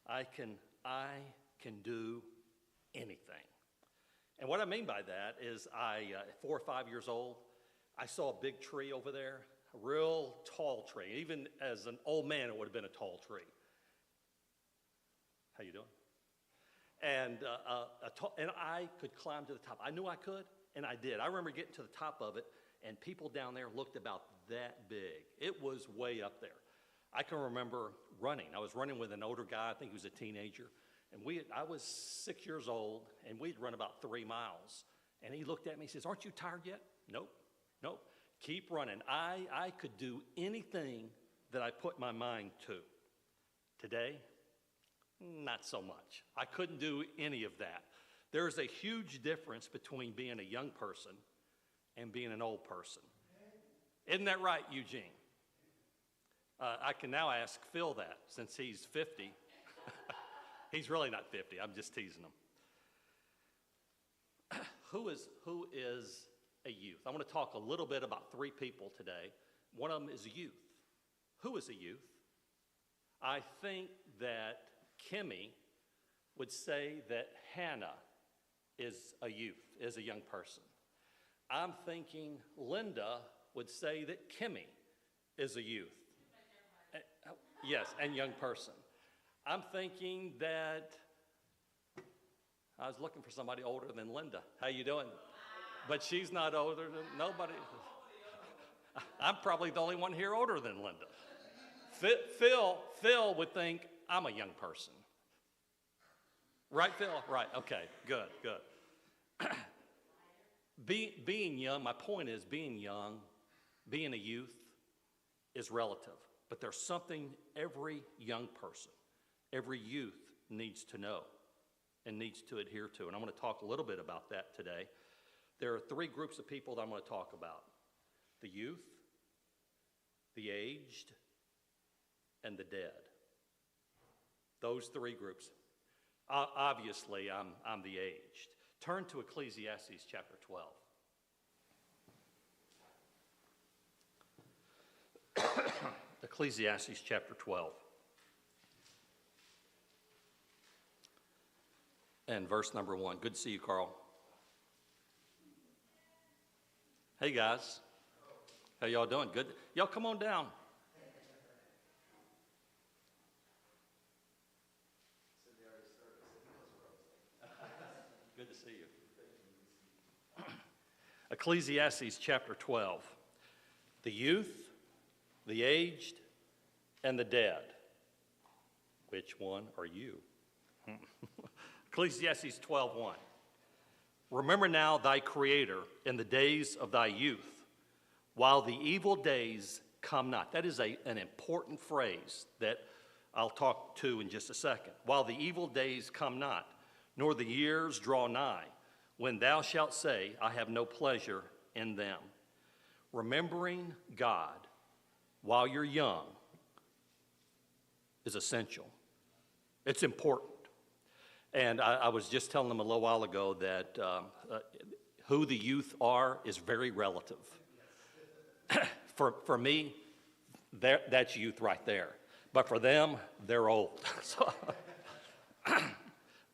I can do anything. And what I mean by that is at 4 or 5 years old, I saw a big tree over there, a real tall tree. Even as an old man, it would have been a tall tree. How you doing? And and I could climb to the top. I knew I could, and I did. I remember getting to the top of it, and people down there looked about that big. It was way up there. I can remember running. I was running with an older guy. I think he was a teenager. And I was 6 years old, and we'd run about 3 miles. And he looked at me and says, "Aren't you tired yet?" Nope. Keep running. I could do anything that I put my mind to. Today, not so much. I couldn't do any of that. There's a huge difference between being a young person and being an old person. Isn't that right, Eugene? I can now ask Phil that since he's 50. He's really not 50. I'm just teasing him. Who is a youth? I want to talk a little bit about 3 people today. One of them is a youth. Who is a youth? I think that Kimmy would say that Hannah is a youth, is a young person. I'm thinking Linda would say that Kimmy is a youth. Yes, and young person. I'm thinking that I was looking for somebody older than Linda. How you doing? But she's not older than nobody. I'm probably the only one here older than Linda. Phil would think I'm a young person. Right, Phil? Right, okay, good. Being young, my point is being young, being a youth is relative. But there's something every young person, every youth needs to know and needs to adhere to. And I'm going to talk a little bit about that today. There are 3 groups of people that I'm going to talk about: the youth, the aged, and the dead. Those 3 groups. Obviously, I'm the aged. Turn to Ecclesiastes chapter 12. Ecclesiastes chapter 12. And verse number 1. Good to see you, Carl. Hey, guys. How y'all doing? Good. Y'all come on down. Good to see you. Ecclesiastes chapter 12. The youth, the aged, and the dead. Which one are you? Ecclesiastes 12:1. Remember now thy Creator in the days of thy youth, while the evil days come not. That is an important phrase that I'll talk to in just a second. While the evil days come not, nor the years draw nigh, when thou shalt say, I have no pleasure in them. Remembering God while you're young is essential. It's important. And I was just telling them a little while ago that who the youth are is very relative. For me, that's youth right there. But for them, they're old. So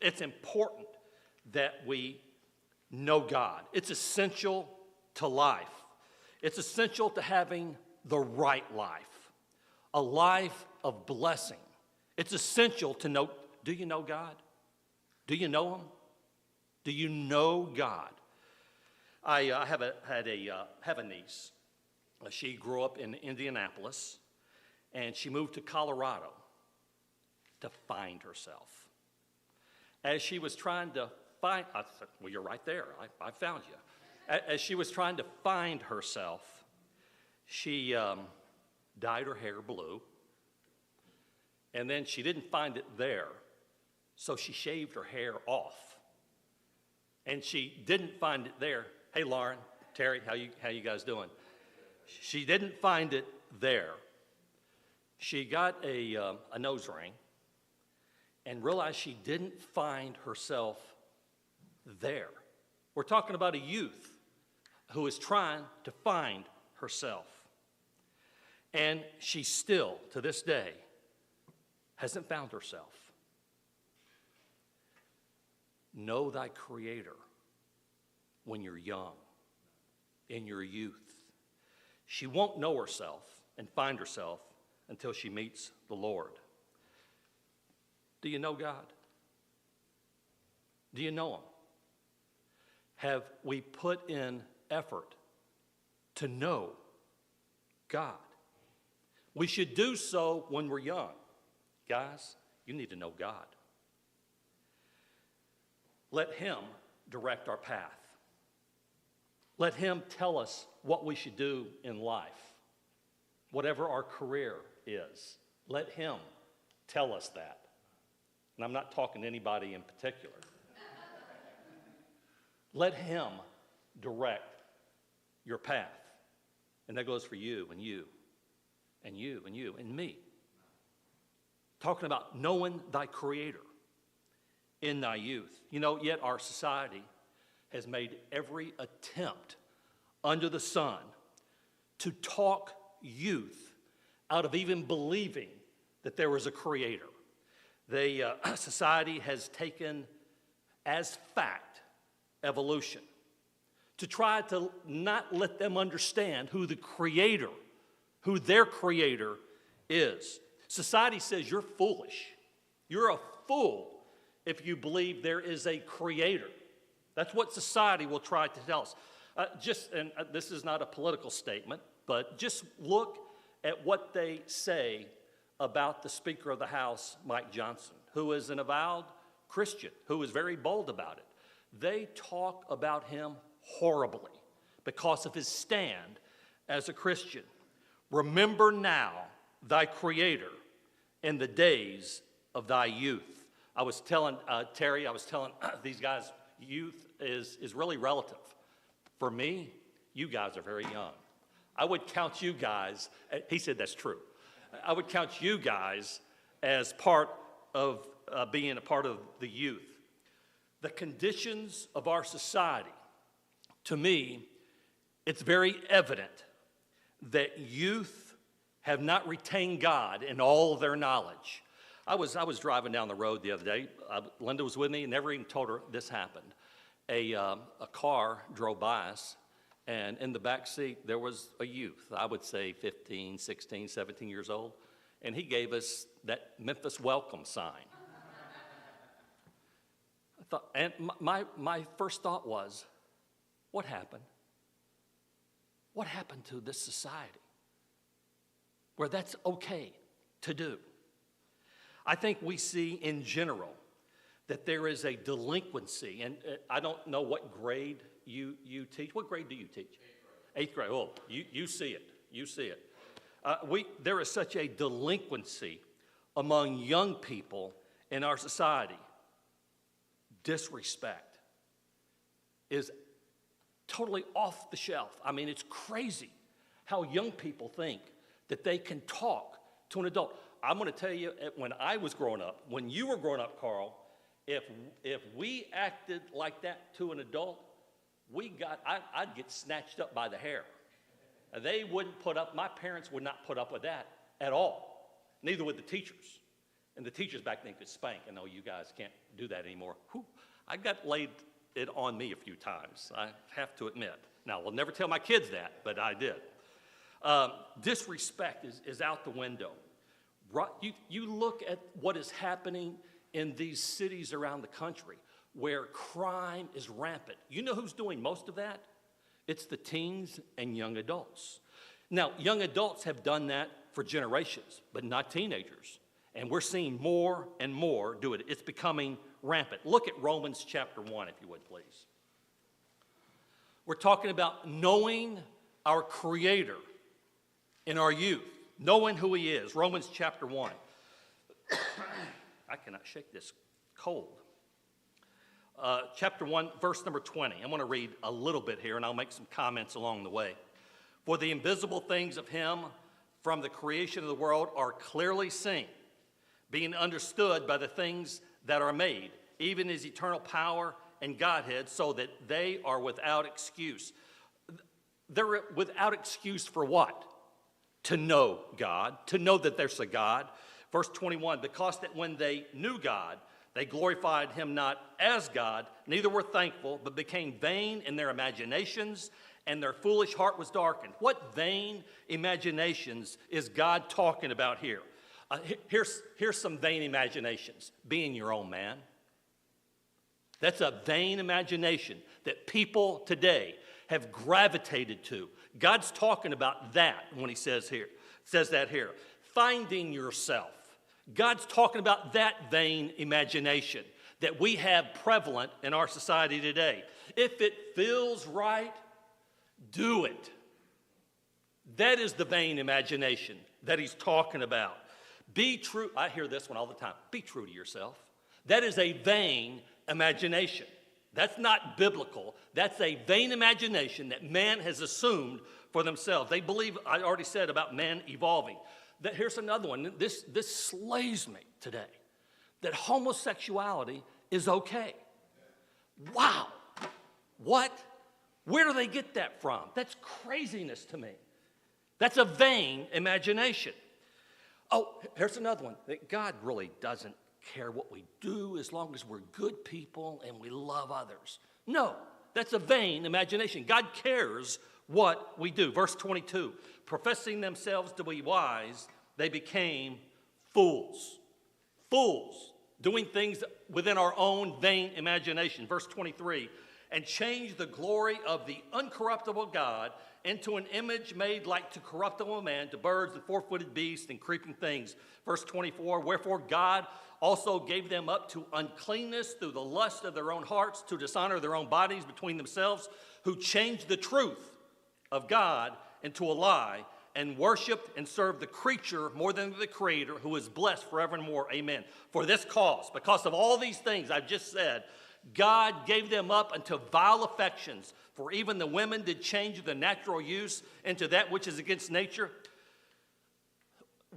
it's important that we know God. It's essential to life. It's essential to having the right life, a life of blessing. It's essential to know, do you know God? Do you know Him? Do you know God? I have a niece. She grew up in Indianapolis, and she moved to Colorado to find herself. As she was trying to find, I said, well, you're right there. I found you. As she was trying to find herself, she dyed her hair blue, and then she didn't find it there, so she shaved her hair off. And she didn't find it there. Hey, Lauren, Terry, how you guys doing? She didn't find it there. She got a nose ring and realized she didn't find herself there. We're talking about a youth who is trying to find herself. And she still, to this day, hasn't found herself. know thy Creator when you're young, in your youth. She won't know herself and find herself until she meets the Lord. Do you know God? Do you know Him? Have we put in effort to know God? We should do so when we're young. Guys, you need to know God. Let Him direct our path. Let Him tell us what we should do in life, whatever our career is. Let Him tell us that. And I'm not talking to anybody in particular. Let Him direct your path. And that goes for you and you and you and you and me. Talking about knowing thy Creator in thy youth. You know, yet our society has made every attempt under the sun to talk youth out of even believing that there was a Creator. Society has taken as fact evolution to try to not let them understand who the Creator, who their Creator is. Society says you're foolish. You're a fool if you believe there is a Creator. That's what society will try to tell us. This is not a political statement, but just look at what they say about the Speaker of the House, Mike Johnson, who is an avowed Christian, who is very bold about it. They talk about him horribly because of his stand as a Christian. Remember now thy Creator in the days of thy youth. I was telling Terry, these guys, youth is really relative. For me, you guys are very young. I would count you guys, he said that's true. I would count you guys as part of being a part of the youth. The conditions of our society, to me, it's very evident that youth have not retained God in all their knowledge. I was driving down the road the other day. Linda was with me and never even told her this happened. A car drove by us, and in the back seat there was a youth, I would say 15, 16, 17 years old, and he gave us that Memphis welcome sign. And my first thought was, what happened? What happened to this society where that's okay to do? I think we see in general that there is a delinquency, and I don't know what grade you teach. What grade do you teach? Eighth grade. Oh, you see it. You see it. There is such a delinquency among young people in our society. Disrespect is totally off the shelf. I mean, it's crazy how young people think that they can talk to an adult. I'm going to tell you, when I was growing up, when you were growing up, Carl, if we acted like that to an adult, I'd get snatched up by the hair. They wouldn't put up, my parents would not put up with that at all. Neither would the teachers. And the teachers back then could spank. And no, you guys can't do that anymore. Whew, I got laid it on me a few times, I have to admit. Now, I'll never tell my kids that, but I did. Disrespect is out the window. You look at what is happening in these cities around the country where crime is rampant. You know who's doing most of that? It's the teens and young adults. Now, young adults have done that for generations, but not teenagers. And we're seeing more and more do it. It's becoming rampant. Look at Romans chapter 1, if you would, please. We're talking about knowing our Creator in our youth, knowing who He is. Romans chapter 1. I cannot shake this cold. Chapter 1, verse number 20. I'm going to read a little bit here, and I'll make some comments along the way. For the invisible things of Him from the creation of the world are clearly seen, being understood by the things that are made, even His eternal power and Godhead, so that they are without excuse. They're without excuse for what? To know God, to know that there's a God. Verse 21, because that when they knew God, They glorified him not as God, neither were thankful, but became vain in their imaginations, and their foolish heart was darkened. What vain imaginations is God talking about here? Here's some vain imaginations. Being your own man. That's a vain imagination that people today have gravitated to. God's talking about that when he says that here. Finding yourself. God's talking about that vain imagination that we have prevalent in our society today. If it feels right, do it. That is the vain imagination that he's talking about. Be true. I hear this one all the time. Be true to yourself. That is a vain imagination. That's not biblical. That's a vain imagination that man has assumed for themselves. They believe, I already said about man evolving. Here's another one. This slays me today. That homosexuality is okay. Wow. What? Where do they get that from? That's craziness to me. That's a vain imagination. Oh, here's another one. That God really doesn't care what we do as long as we're good people and we love others. No, that's a vain imagination. God cares what we do. Verse 22, professing themselves to be wise, they became fools. Fools, doing things within our own vain imagination. Verse 23, and changed the glory of the uncorruptible God into an image made like to corruptible man, to birds and four-footed beasts and creeping things. Verse 24, wherefore God also gave them up to uncleanness through the lust of their own hearts, to dishonor their own bodies between themselves, who changed the truth of God into a lie, and worshiped and served the creature more than the Creator, who is blessed forevermore. Amen. For this cause, because of all these things I've just said, God gave them up unto vile affections, for even the women did change the natural use into that which is against nature.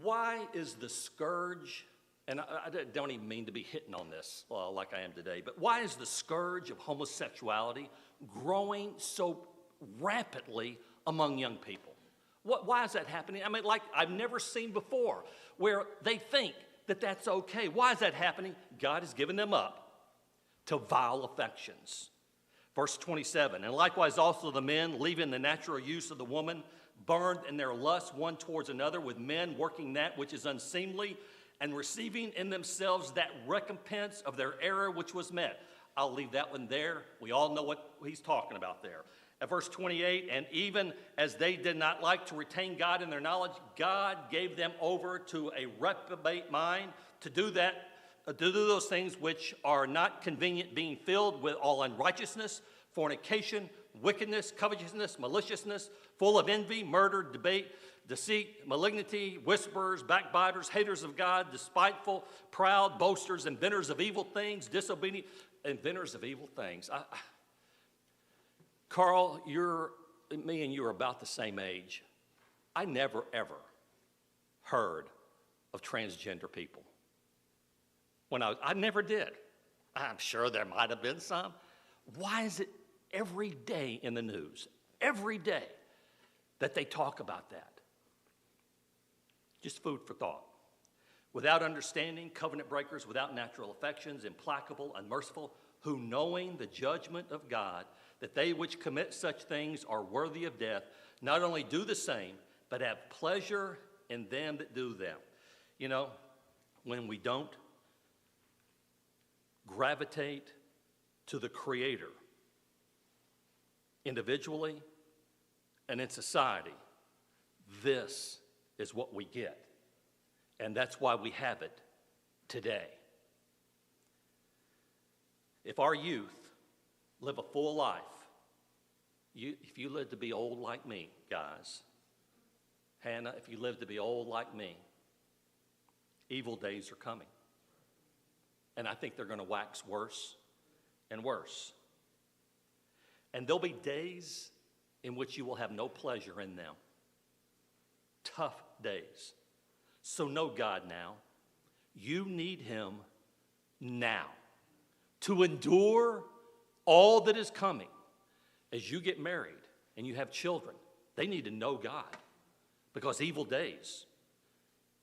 Why is the scourge, and I don't even mean to be hitting on this like I am today, but why is the scourge of homosexuality growing so rapidly among young people? Why is that happening? I mean, like I've never seen before, where they think that that's okay. Why is that happening? God has given them up to vile affections. Verse 27, and likewise also the men, leaving the natural use of the woman, burned in their lust one towards another, with men working that which is unseemly, and receiving in themselves that recompense of their error which was met. I'll leave that one there. We all know what he's talking about there. At verse 28, and even as they did not like to retain God in their knowledge, God gave them over to a reprobate mind to do those things which are not convenient, being filled with all unrighteousness, fornication, wickedness, covetousness, maliciousness, full of envy, murder, debate, deceit, malignity, whisperers, backbiters, haters of God, despiteful, proud, boasters, inventors of evil things, disobedient, inventors of evil things. Carl, me and you are about the same age. I never, ever heard of transgender people. I never did. I'm sure there might have been some. Why is it every day in the news, every day, that they talk about that? Just food for thought. Without understanding, covenant breakers, without natural affections, implacable, unmerciful, who knowing the judgment of God, that they which commit such things are worthy of death, not only do the same, but have pleasure in them that do them. You know, when we don't gravitate to the Creator individually and in society, this is what we get. And that's why we have it today. If our youth live a full life, if you live to be old like me, guys, Hannah, if you live to be old like me, evil days are coming. And I think they're going to wax worse and worse. And there'll be days in which you will have no pleasure in them. Tough days. So know God now. You need Him now to endure all that is coming. As you get married and you have children, they need to know God, because evil days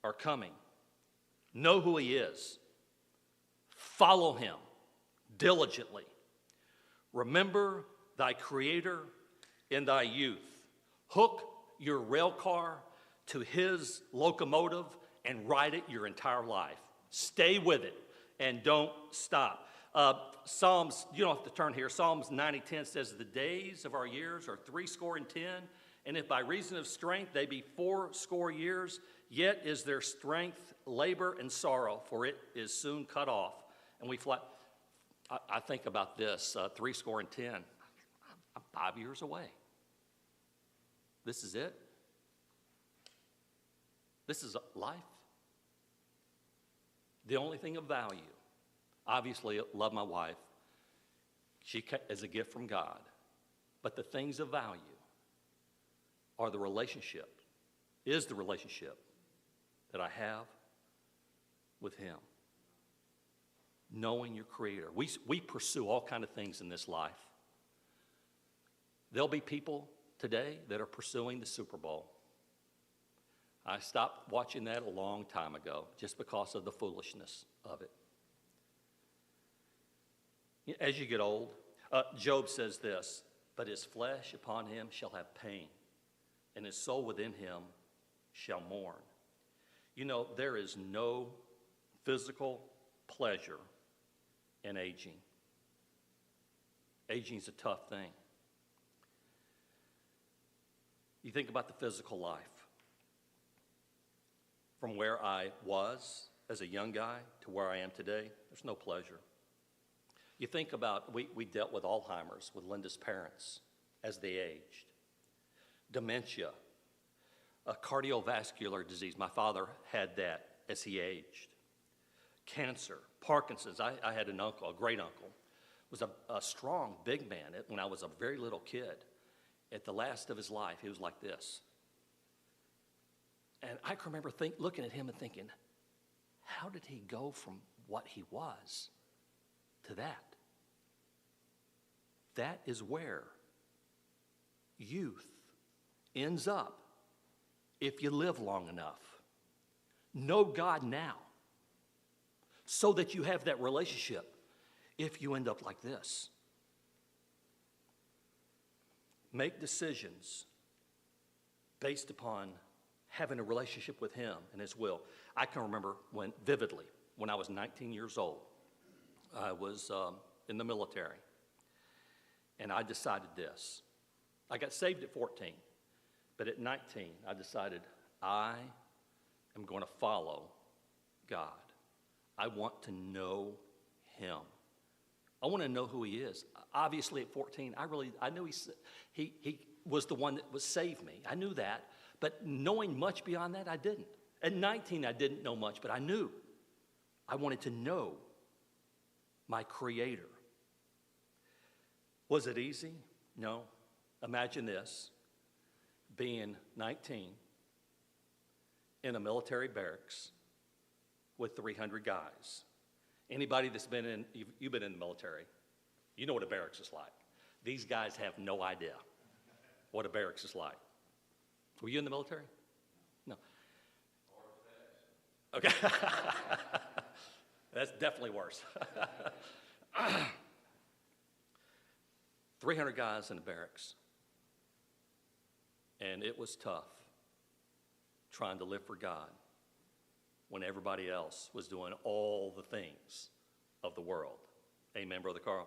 are coming. Know who He is. Follow him diligently. Remember thy Creator in thy youth. Hook your rail car to his locomotive and ride it your entire life. Stay with it and don't stop. Psalms, you don't have to turn here. Psalms 90:10 says, the days of our years are 80, and if by reason of strength they be 80 years, yet is their strength labor and sorrow, for it is soon cut off. And I think about this, 80. I'm 5 years away. This is it. This is life. The only thing of value, obviously, love my wife. She is a gift from God. But the things of value are the relationship that I have with him. Knowing your Creator. We pursue all kinds of things in this life. There'll be people today that are pursuing the Super Bowl. I stopped watching that a long time ago just because of the foolishness of it. As you get old, Job says this, but his flesh upon him shall have pain, and his soul within him shall mourn. You know, there is no physical pleasure in aging. Aging is a tough thing. You think about the physical life. From where I was as a young guy to where I am today, there's no pleasure. You think about, we dealt with Alzheimer's with Linda's parents as they aged. Dementia, a cardiovascular disease. My father had that as he aged. Cancer, Parkinson's. I had an uncle, a great uncle, was a strong, big man when I was a very little kid. At the last of his life, he was like this. And I can remember looking at him and thinking, how did he go from what he was to that? That is where youth ends up if you live long enough. Know God now so that you have that relationship if you end up like this. Make decisions based upon having a relationship with him and his will. I can remember vividly when I was 19 years old. I was in the military, and I decided this. I got saved at 14, but at 19, I decided I am going to follow God. I want to know him. I want to know who he is. Obviously, at 14, I knew he was the one that was saved me. I knew that. But knowing much beyond that, I didn't. At 19, I didn't know much, but I knew. I wanted to know my Creator. Was it easy? No. Imagine this, being 19 in a military barracks with 300 guys. Anybody that's you've been in the military, you know what a barracks is like. These guys have no idea what a barracks is like. Were you in the military? No. Okay. That's definitely worse. 300 guys in the barracks. And it was tough trying to live for God when everybody else was doing all the things of the world. Amen, Brother Carl?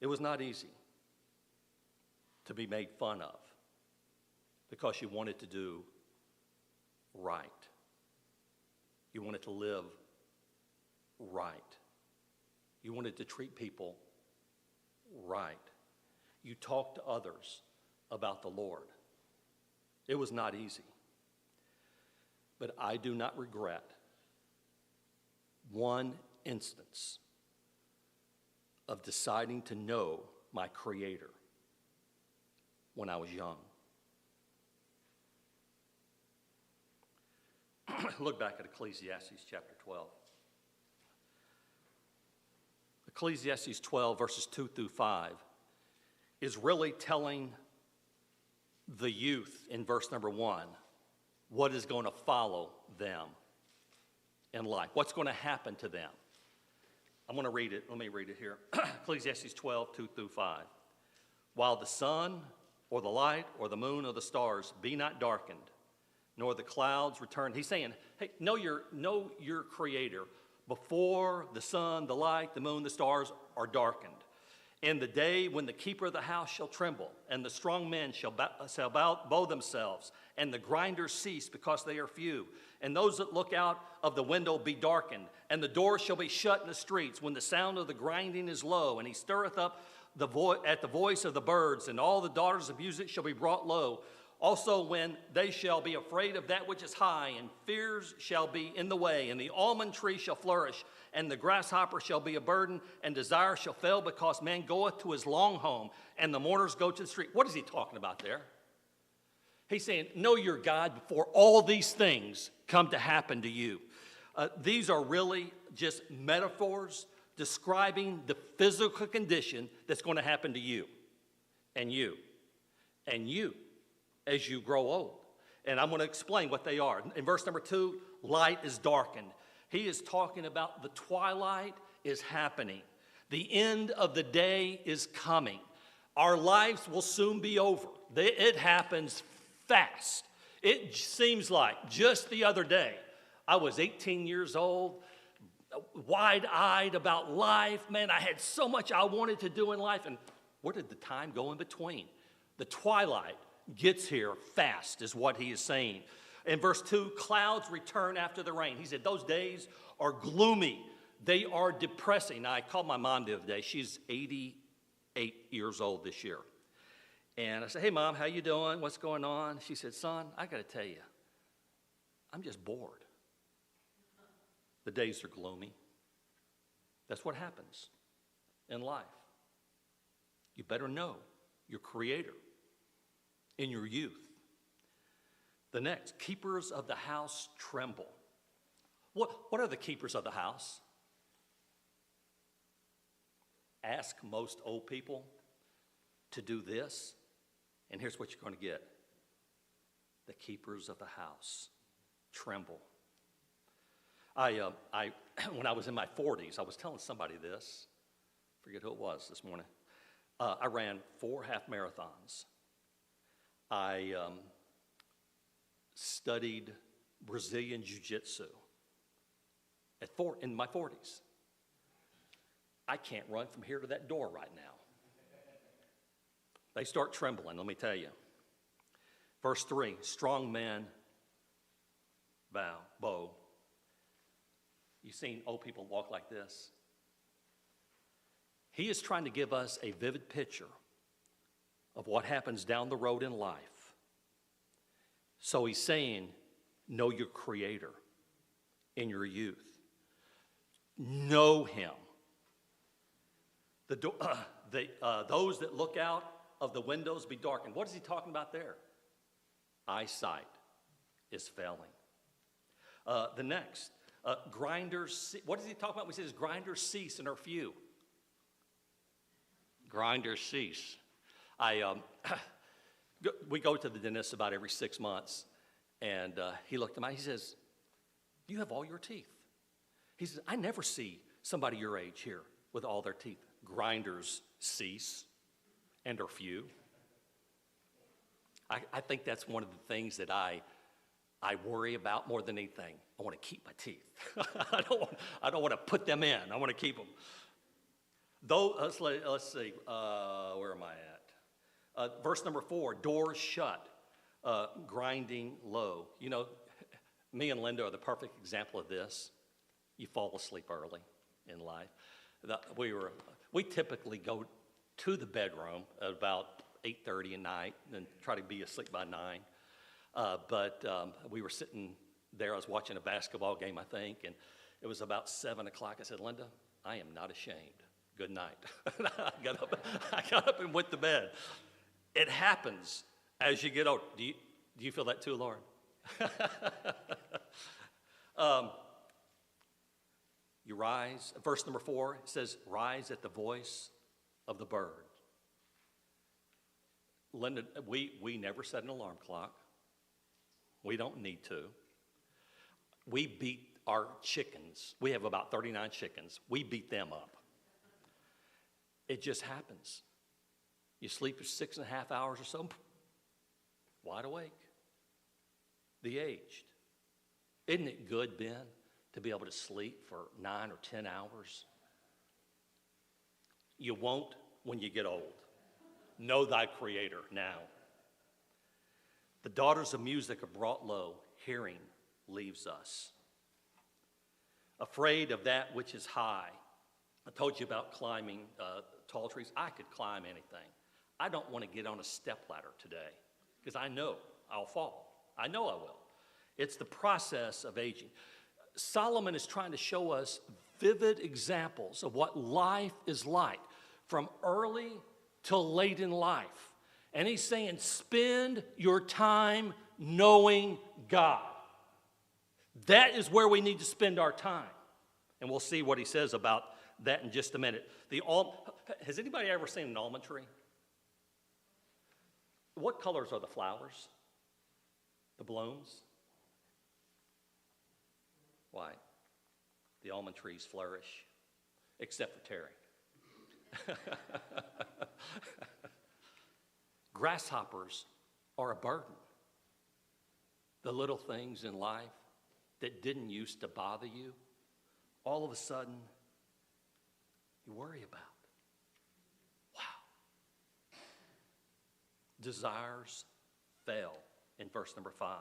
It was not easy to be made fun of because you wanted to do right. You wanted to live right. You wanted to treat people right. You talked to others about the Lord. It was not easy. But I do not regret one instance of deciding to know my Creator when I was young. Look back at Ecclesiastes chapter 12. Ecclesiastes 12, verses 2 through 5, is really telling the youth in verse number 1 what is going to follow them in in life. What's going to happen to them? I'm going to read it. Let me read it here. Ecclesiastes 12, 2 through 5. While the sun or the light or the moon or the stars be not darkened, nor the clouds return. He's saying, hey, know your creator before the sun, the light, the moon, the stars are darkened. In the day when the keeper of the house shall tremble, and the strong men shall bow themselves, and the grinders cease because they are few, and those that look out of the window be darkened, and the doors shall be shut in the streets, when the sound of the grinding is low, and he stirreth up at the voice of the birds, and all the daughters of music shall be brought low. Also when they shall be afraid of that which is high, and fears shall be in the way, and the almond tree shall flourish, and the grasshopper shall be a burden, and desire shall fail, because man goeth to his long home, and the mourners go to the street. What is he talking about there? He's saying, know your God before all these things come to happen to you. These are really just metaphors describing the physical condition that's going to happen to you, and you, and you, as you grow old. And I'm going to explain what they are. In verse number 2, light is darkened. He is talking about the twilight is happening. The end of the day is coming. Our lives will soon be over. It happens fast. It seems like just the other day, I was 18 years old, wide-eyed about life. Man, I had so much I wanted to do in life. And where did the time go in between? The twilight gets here fast, is what he is saying. In verse 2, clouds return after the rain. He said those days are gloomy. They are depressing. Now, I called my mom the other day. She's 88 years old this year. And I said, hey, Mom, how you doing? What's going on? She said, son, I got to tell you, I'm just bored. The days are gloomy. That's what happens in life. You better know your Creator in your youth. The next, keepers of the house tremble. What are the keepers of the house? Ask most old people to do this, and here's what you're going to get. The keepers of the house tremble. When I was in my 40s, I was telling somebody this. Forget who it was this morning. I ran 4 half marathons. I studied Brazilian Jiu-Jitsu in my 40s. I can't run from here to that door right now. They start trembling, let me tell you. Verse 3, strong men bow. You've seen old people walk like this? He is trying to give us a vivid picture of what happens down the road in life. So he's saying, know your Creator in your youth. Know Him. Those that look out of the windows be darkened. What is he talking about there? Eyesight is failing. The next, grinders. What is he talking about when he says grinders cease and are few? Grinders cease. We go to the dentist about every 6 months, and he looked at me. He says, "You have all your teeth." He says, "I never see somebody your age here with all their teeth." Grinders cease and are few. I think that's one of the things that I worry about more than anything. I want to keep my teeth. I don't want to put them in. I want to keep them. Though, let's see, where am I at? Verse number 4, doors shut, grinding low. You know, me and Linda are the perfect example of this. You fall asleep early in life. We typically go to the bedroom at about 8:30 at night and try to be asleep by 9. But we were sitting there. I was watching a basketball game, I think, and it was about 7 o'clock. I said, Linda, I am not ashamed. Good night. I got up and went to bed. It happens as you get older. Do you feel that too, Lauren? You rise. Verse number 4, it says, rise at the voice of the bird. Linda, we never set an alarm clock. We don't need to. We beat our chickens. We have about 39 chickens. We beat them up. It just happens. You sleep for 6.5 hours or so, wide awake. The aged. Isn't it good, Ben, to be able to sleep for 9 or 10 hours? You won't when you get old. Know thy Creator now. The daughters of music are brought low. Hearing leaves us. Afraid of that which is high. I told you about climbing tall trees. I could climb anything. I don't want to get on a stepladder today because I know I'll fall. I know I will. It's the process of aging. Solomon is trying to show us vivid examples of what life is like from early till late in life. And he's saying, spend your time knowing God. That is where we need to spend our time. And we'll see what he says about that in just a minute. Has anybody ever seen an almond tree? What colors are the flowers? The blooms? Why? The almond trees flourish, except for Terry. Grasshoppers are a burden. The little things in life that didn't used to bother you, all of a sudden, you worry about. Wow. Desires fail in verse number 5.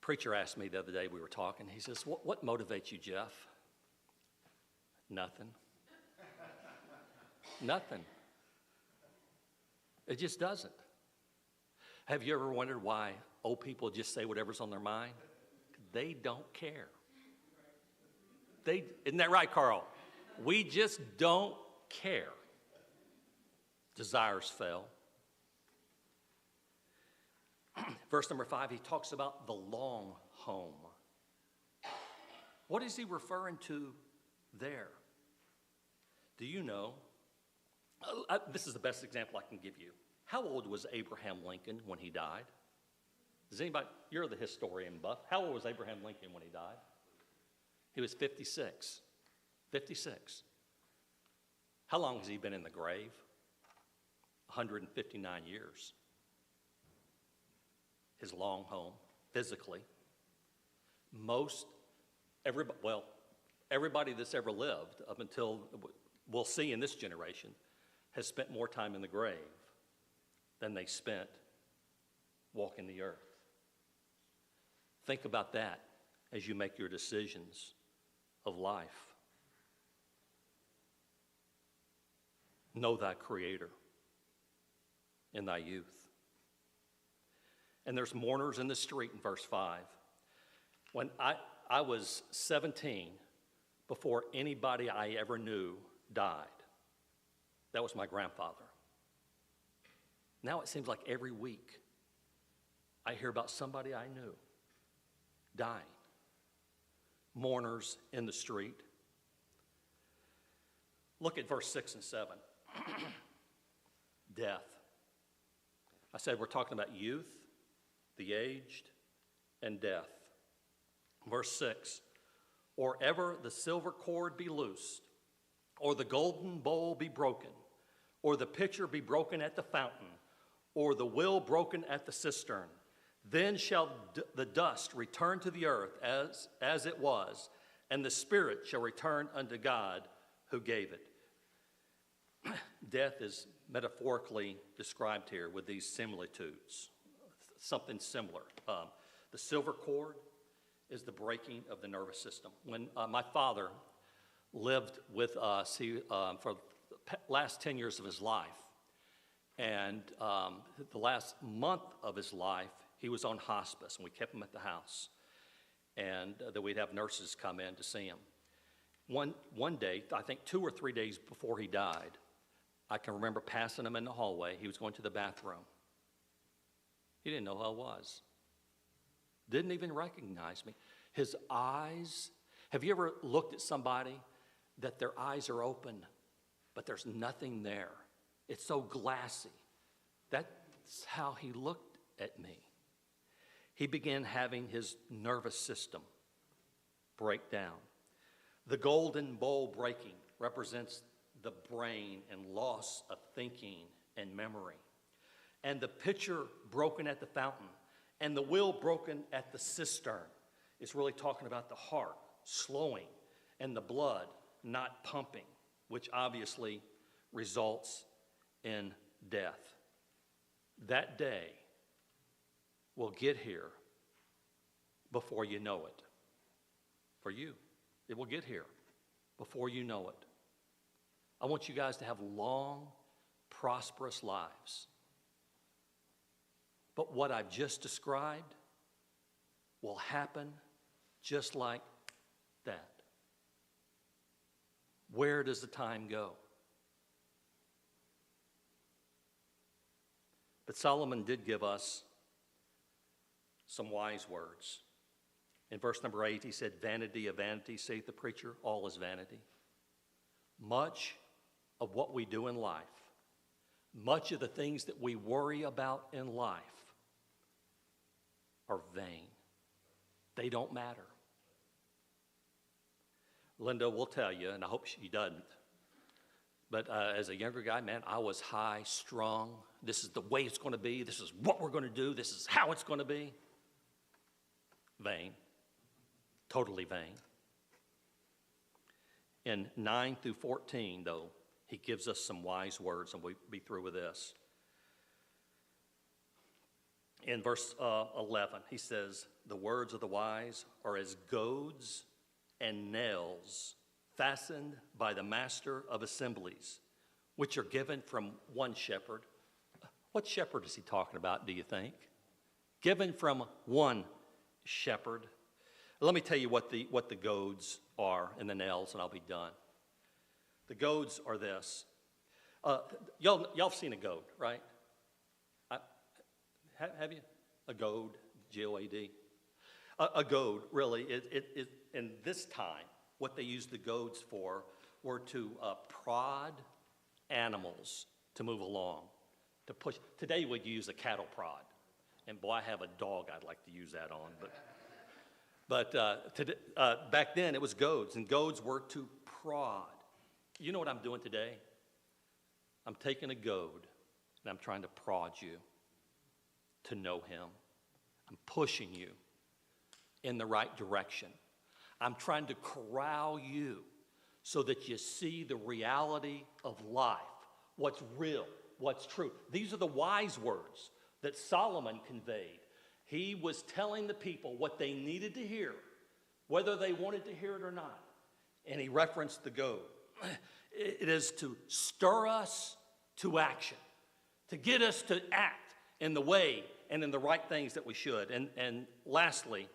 Preacher asked me the other day, we were talking, he says, what motivates you, Jeff? Nothing. Nothing. It just doesn't. Have you ever wondered why old people just say whatever's on their mind? They don't care. Isn't that right, Carl? We just don't care. Desires fail. Verse number 5, he talks about the long home. What is he referring to there? Do you know? This is the best example I can give you. How old was Abraham Lincoln when he died? Does anybody, you're the historian buff. How old was Abraham Lincoln when he died? He was 56. 56. How long has he been in the grave? 159 years. His long home, physically. Everybody that's ever lived up until, we'll see in this generation, has spent more time in the grave than they spent walking the earth. Think about that as you make your decisions of life. Know thy Creator in thy youth. And there's mourners in the street in verse 5. When I was 17, before anybody I ever knew died. That was my grandfather. Now it seems like every week I hear about somebody I knew dying. Mourners in the street. Look at verse 6 and 7. Death. I said we're talking about youth, the aged, and death. Verse 6. Or ever the silver cord be loosed, or the golden bowl be broken, or the pitcher be broken at the fountain, or the will broken at the cistern, then shall the dust return to the earth as it was, and the spirit shall return unto God who gave it. Death is metaphorically described here with these similitudes, something similar. The silver cord is the breaking of the nervous system. When my father lived with us for the last 10 years of his life, and the last month of his life, he was on hospice, and we kept him at the house, and that we'd have nurses come in to see him. One day, I think 2 or 3 days before he died, I can remember passing him in the hallway. He was going to the bathroom. He didn't know who I was. Didn't even recognize me. His eyes, have you ever looked at somebody that their eyes are open, but there's nothing there? It's so glassy. That's how he looked at me. he began having his nervous system break down. The golden bowl breaking represents the brain and loss of thinking and memory. And the pitcher broken at the fountain and the wheel broken at the cistern is really talking about the heart slowing and the blood not pumping, which obviously results in death. That day will get here before you know it. For you, it will get here before you know it. I want you guys to have long, prosperous lives. But what I've just described will happen just like that. Where does the time go? But Solomon did give us some wise words. In verse number 8, he said, "Vanity of vanity, saith the preacher, all is vanity." Much of what we do in life, much of the things that we worry about in life are vain. They don't matter. Linda will tell you, and I hope she doesn't, but as a younger guy, man, I was high strung. This is the way it's going to be. This is what we're going to do. This is how it's going to be. Vain. Totally vain. In 9 through 14, though, he gives us some wise words, and we'll be through with this. In verse 11, he says, "The words of the wise are as goads and nails fastened by the master of assemblies, which are given from one shepherd." What shepherd is he talking about, do you think? Given from one shepherd. Let me tell you what the goads are and the nails, and I'll be done. The goads are this. Y'all have seen a goad, right? Have you? A goad, G-O-A-D. A goad, really, in this time, what they used the goads for were to prod animals to move along, to push. Today we'd use a cattle prod. And boy, I have a dog I'd like to use that on. But today, back then it was goads, and goads were to prod. You know what I'm doing today? I'm taking a goad, and I'm trying to prod you to know him. I'm pushing you in the right direction. I'm trying to corral you so that you see the reality of life, what's real, what's true. These are the wise words that Solomon conveyed. He was telling the people what they needed to hear, whether they wanted to hear it or not. And he referenced the goad. It is to stir us to action, to get us to act in the way and in the right things that we should. And lastly,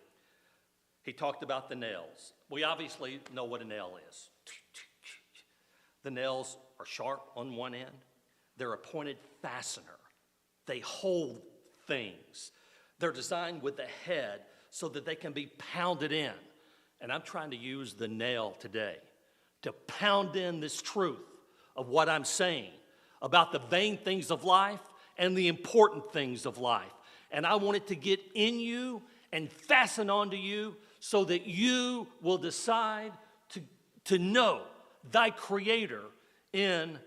he talked about the nails. We obviously know what a nail is. The nails are sharp on one end. They're a pointed fastener. They hold things. They're designed with the head so that they can be pounded in. And I'm trying to use the nail today to pound in this truth of what I'm saying about the vain things of life and the important things of life. And I want it to get in you and fasten onto you so that you will decide to know thy Creator in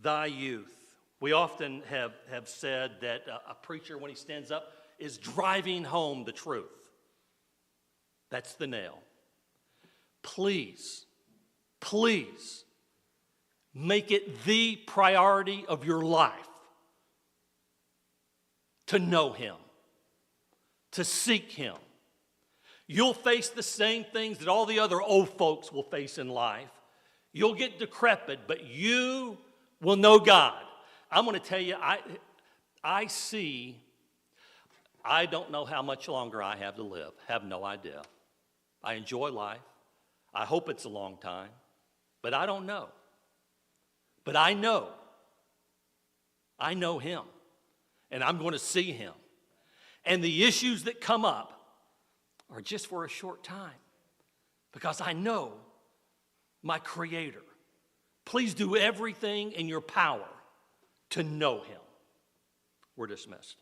thy youth. We often have said that a preacher, when he stands up, is driving home the truth. That's the nail. Please, please make it the priority of your life to know him, to seek him. You'll face the same things that all the other old folks will face in life. You'll get decrepit, but you will know God. I'm going to tell you, I don't know how much longer I have to live. Have no idea. I enjoy life. I hope it's a long time, but I don't know. But I know him, and I'm going to see him. And the issues that come up are just for a short time, because I know my Creator. Please do everything in your power to know him. We're dismissed.